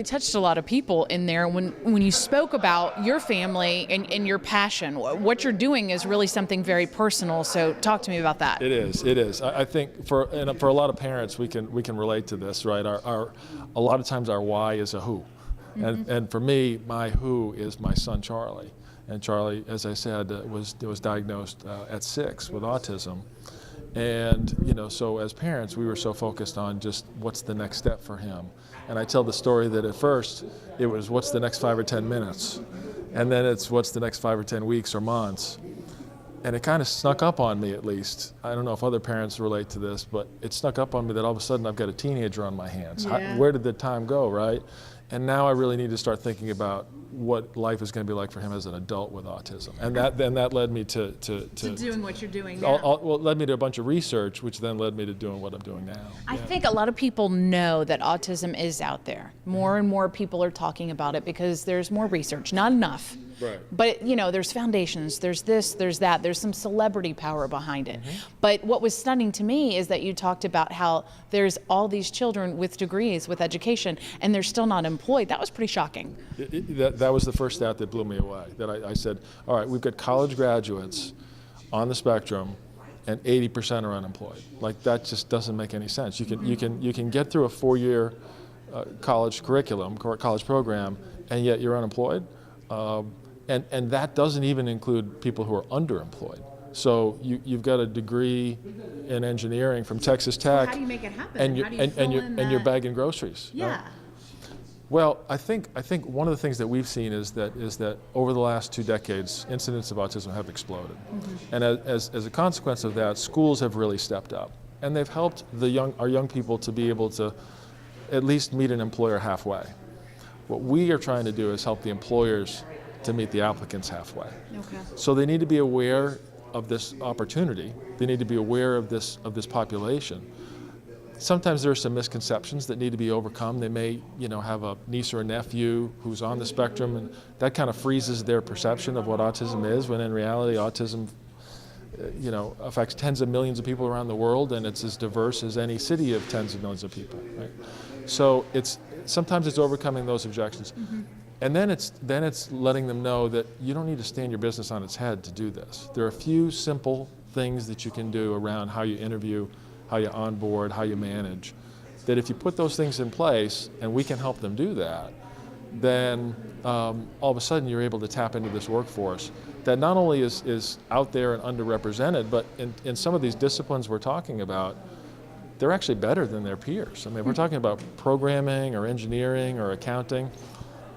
touched a lot of people in there when you spoke about your family and your passion. What you're doing is really something very personal. So talk to me about that. It is. I think for a lot of parents, we can relate to this, right? A lot of times our why is a who. And for me, my who is my son Charlie. And Charlie, as I said, was diagnosed at 6 with autism. And so as parents, we were so focused on just what's the next step for him. And I tell the story that at first it was what's the next 5 or 10 minutes, and then it's what's the next 5 or 10 weeks or months. And it kind of snuck up on me, at least. I don't know if other parents relate to this, but it snuck up on me that all of a sudden I've got a teenager on my hands. Yeah. Where did the time go, right? And now I really need to start thinking about what life is going to be like for him as an adult with autism. And that led me to doing what you're doing now. Well, led me to a bunch of research, which then led me to doing what I'm doing now. I think a lot of people know that autism is out there. More and more people are talking about it because there's more research, not enough. Right. But there's foundations, there's this, there's that, there's some celebrity power behind it. But what was stunning to me is that you talked about how there's all these children with degrees, with education, and they're still not employed. That was pretty shocking. That was the first stat that blew me away. That I said, all right, we've got college graduates on the spectrum, and 80% are unemployed. Like, that just doesn't make any sense. You can get through a 4-year college curriculum, college program, and yet you're unemployed. And that doesn't even include people who are underemployed. So you've got a degree in engineering from Texas Tech. How do you make it happen? And you're bagging groceries. Yeah. Right? Well, I think one of the things that we've seen is that over the last 2 decades, incidents of autism have exploded. And as a consequence of that, schools have really stepped up, and they've helped our young people to be able to at least meet an employer halfway. What we are trying to do is help the employers to meet the applicants halfway. Okay. So they need to be aware of this opportunity. They need to be aware of this population. Sometimes there are some misconceptions that need to be overcome. They may, have a niece or a nephew who's on the spectrum, and that kind of freezes their perception of what autism is, when in reality autism affects tens of millions of people around the world, and it's as diverse as any city of tens of millions of people, right? So sometimes it's overcoming those objections. And then it's letting them know that you don't need to stand your business on its head to do this. There are a few simple things that you can do around how you interview, how you onboard, how you manage, that if you put those things in place, and we can help them do that, then all of a sudden you're able to tap into this workforce that not only is out there and underrepresented, but in some of these disciplines we're talking about, they're actually better than their peers. I mean, we're talking about programming or engineering or accounting.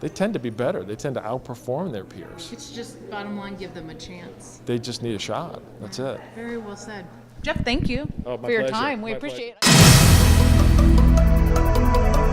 They tend to be better. They tend to outperform their peers. It's just, bottom line, give them a chance. They just need a shot. That's it. Very well said. Jeff, thank you Oh, my for your pleasure. time. We My appreciate pleasure. it.